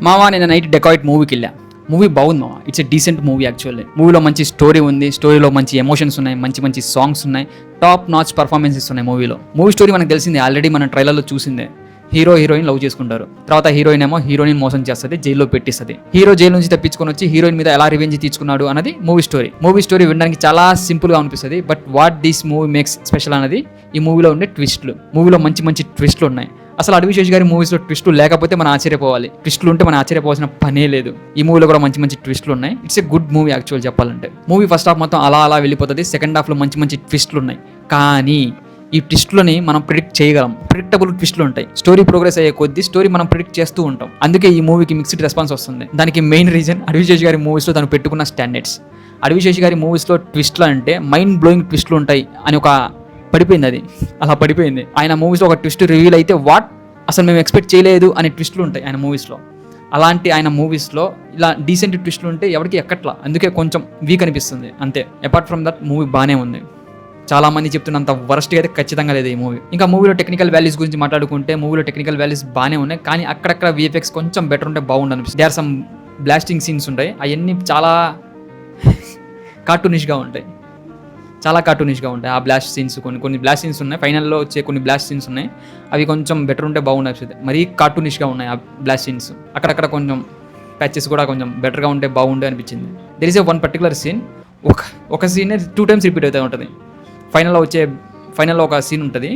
మావా నేను night dacoit మూవీకి వెళ్ళా. మూవీ బాగుంది మావా. It's a decent movie actually. మూవీలో మంచి స్టోరీ ఉంది, స్టోరీలో మంచి ఎమోషన్స్ ఉన్నాయి, మంచి మంచి సాంగ్స్ ఉన్నాయి, టాప్ నాచ్ పర్ఫార్మెన్సెస్ ఉన్నాయి మూవీలో. మూవీ స్టోరీ మనకు తెలిసిందే, ఆల్రెడీ మన ట్రైలర్లో చూసిందే. హీరో హీరోయిన్ లవ్ చేసుకుంటారు. తర్వాత హీరోయిన్ ఏమో హీరోయిన్ మోసం చేస్తుంది, జైల్లో పెట్టిస్తుంది. హీరో జైలు నుంచి తప్పించుకొని వచ్చి హీరోయిన్ మీద ఎలా రివెంజ్ తీసుకున్నాడు అన్నది మూవీ స్టోరీ. మూవీ స్టోరీ వినడానికి చాలా సింపుల్ గా అనిపిస్తుంది, but what this movie makes special అనేది ఈ మూవీలో ఉండే ట్విస్ట్లు. మూవీలో మంచి మంచి ట్విస్ట్లు ఉన్నాయి. అసలు అడివిశేష్ గారి మూవీస్లో ట్విస్టులు లేకపోతే మనం ఆశ్చర్యపోవాలి, ట్విస్టులు ఉంటే మనం ఆశ్చర్యపోవాల్సిన పనే లేదు. ఈ మూవీలో కూడా మంచి మంచి ట్విస్టులు ఉన్నాయి. It's a good movie actual చెప్పాలంటే. మూవీ ఫస్ట్ హాఫ్ మొత్తం అలా వెళ్ళిపోతుంది, సెకండ్ హాఫ్లో మంచి మంచి ట్విస్టులు ఉన్నాయి. కానీ ఈ ట్విస్ట్లని మనం ప్రిడిక్ట్ చేయగలం, ప్రిడిక్టబుల్ ట్విస్ట్లు ఉంటాయి. స్టోరీ ప్రోగ్రెస్ అయ్యే కొద్దీ స్టోరీ మనం ప్రిడిక్ట్ చేస్తూ ఉంటాం. అందుకే ఈ మూవీకి మిక్స్డ్ రెస్పాన్స్ వస్తుంది. దానికి మెయిన్ రీజన్ అడివిశేష్ గారి మూవీస్లో తను పెట్టుకున్న స్టాండర్డ్స్. అడివిశేష్ గారి మూవీస్లో ట్విస్ట్లు అంటే మైండ్ బ్లోయింగ్ ట్విస్ట్లు ఉంటాయి అని ఒక పడిపోయింది, అది అలా పడిపోయింది. ఆయన మూవీస్లో ఒక ట్విస్ట్ రివీల్ అయితే వాట్ అసలు మేము ఎక్స్పెక్ట్ చేయలేదు అనే ట్విస్ట్లు ఉంటాయి ఆయన మూవీస్లో. అలాంటి ఆయన మూవీస్లో ఇలా డీసెంట్ ట్విస్ట్లు ఉంటే ఎవరికి ఎక్కట్లా, అందుకే కొంచెం వీక్ అనిపిస్తుంది అంతే. అపార్ట్ ఫ్రమ్ దట్ మూవీ బాగానే ఉంది. చాలా మంది చెప్తున్నంత వరస్ట్గా అయితే ఖచ్చితంగా లేదు ఈ మూవీ. ఇంకా మూవీలో టెక్నికల్ వాల్యూస్ గురించి మాట్లాడుకుంటే మూవీలో టెక్నికల్ వాల్యూస్ బాగానే ఉన్నాయి, కానీ అక్కడక్కడ విఎఫ్ఎక్స్ కొంచెం బెటర్ ఉంటే బాగుండు అనిపిస్తుంది. They are some blasting scenes ఉంటాయి, అవన్నీ చాలా కార్టూనిష్గా ఉంటాయి, చాలా కార్టూనిష్గా ఉంటాయి ఆ బ్లాస్ట్ సీన్స్. కొన్ని బ్లాస్ట్ సీన్స్ ఉన్నాయి, ఫైనల్లో వచ్చే కొన్ని బ్లాస్ట్ సీన్స్ ఉన్నాయి, అవి కొంచెం బెటర్ ఉంటే బాగుండు అనిపిస్తుంది. మరీ కార్టూనిష్గా ఉన్నాయి ఆ బ్లాస్ట్ సీన్స్. అక్కడక్కడ కొంచెం ప్యాచెస్ కూడా కొంచెం బెటర్గా ఉంటే బాగుండే అనిపించింది. There is a one particular scene, ఒక సీన్ 2 times రిపీట్ అవుతూ ఉంటుంది. ఫైనల్లో ఒక సీన్ ఉంటుంది,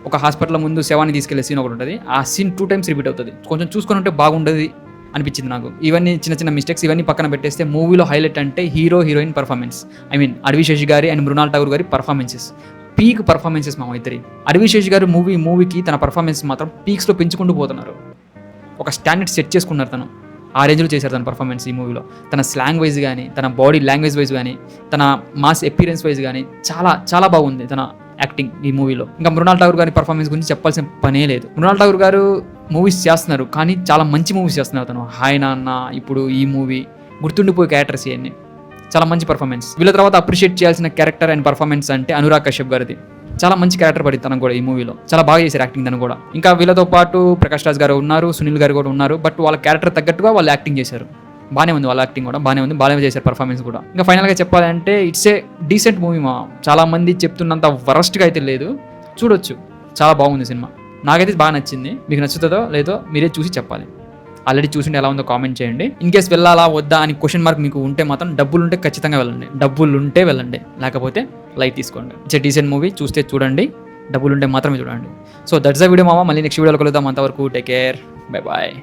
ఒక హాస్పిటల్ ముందు శవాన్ని తీసుకెళ్లే సీన్ ఒకటి ఉంటుంది. ఆ సీన్ 2 times రిపీట్ అవుతుంది. కొంచెం చూసుకొని ఉంటే బాగుండేది అనిపించింది నాకు. ఇవన్నీ చిన్న చిన్న మిస్టేక్స్, ఇవన్నీ పక్కన పెట్టేస్తే మూవీలో హైలైట్ అంటే hero heroine performance. I mean Adivi Sesh గారి అండ్ మృణాల్ ఠాగూర్ గారి పర్ఫార్మెన్సెస్, పీక్ పర్ఫార్మెన్సెస్ మా ఇద్దరి. అడివిశేష్ గారు మూవీకి తన పర్ఫార్మెన్స్ మాత్రం పీక్స్లో పెంచుకుంటూ పోతున్నారు. ఒక స్టాండర్డ్ సెట్ చేసుకున్నారు తను, ఆ రేంజ్లో చేశారు తన పర్ఫార్మెన్స్ ఈ మూవీలో. తన స్లాంగ్ వైజ్ కానీ, తన బాడీ లాంగ్వేజ్ వైజ్ కానీ, తన మాస్ అపీరెన్స్ వైజ్ కానీ చాలా చాలా బాగుంది తన యాక్టింగ్ ఈ మూవీలో. ఇంకా మృణాల్ ఠాగూర్ గారి పర్ఫార్మెన్స్ గురించి చెప్పాల్సిన పనే లేదు. మృణాల్ ఠాగూర్ గారు మూవీస్ చేస్తున్నారు, కానీ చాలా మంచి మూవీస్ చేస్తున్నారు తను. హాయ్ నాన్న, ఇప్పుడు ఈ మూవీ, గుర్తుండిపోయే క్యారెక్టర్స్ ఇవన్నీ చాలా మంచి పర్ఫార్మెన్స్. వీళ్ళ తర్వాత అప్రిషియేట్ చేయాల్సిన క్యారెక్టర్ అండ్ పర్ఫార్మెన్స్ అంటే అనురాగ్ కశ్యప్ గారిది. చాలా మంచి క్యారెక్టర్ పడింది తనకు కూడా ఈ మూవీలో, చాలా బాగా చేశారు యాక్టింగ్ తను కూడా. ఇంకా వీళ్ళతో పాటు ప్రకాష్ రాజ్ గారు ఉన్నారు, సునీల్ గారు కూడా ఉన్నారు, బట్ వాళ్ళ క్యారెక్టర్ తగ్గట్టుగా వాళ్ళు యాక్టింగ్ చేశారు. బాగానే ఉంది, వాళ్ళ యాక్టింగ్ కూడా బాగానే ఉంది, బాగానే చేశారు పర్ఫార్మెన్స్ కూడా. ఇంకా ఫైనల్గా చెప్పాలంటే ఇట్స్ ఏ డీసెంట్ మూవీ మా. చాలా మంది చెప్తున్నంత వరస్ట్గా అయితే లేదు, చూడొచ్చు, చాలా బాగుంది సినిమా. నాకైతే బాగా నచ్చింది. మీకు నచ్చుతుందో లేదో మీరే చూసి చెప్పాలి. ఆల్రెడీ చూసింటే ఎలా ఉందో కామెంట్ చేయండి. ఇన్ కేస్ వెళ్ళాలా వద్దా అని క్వశ్చన్ మార్క్ మీకు ఉంటే మాత్రం డబ్బులు ఉంటే ఖచ్చితంగా వెళ్ళండి, డబ్బులు ఉంటే వెళ్ళండి, లేకపోతే లైట్ తీసుకోండి. ఇట్స్ ఎ డీసెంట్ మూవీ, చూస్తే చూడండి, డబ్బులు ఉంటే మాత్రమే చూడండి. సో దట్స్ ద వీడియో మామ. మళ్ళీ నెక్స్ట్ వీడియోలో కలుద్దాం. అంతవరకు టేక్ కేర్, బై బాయ్.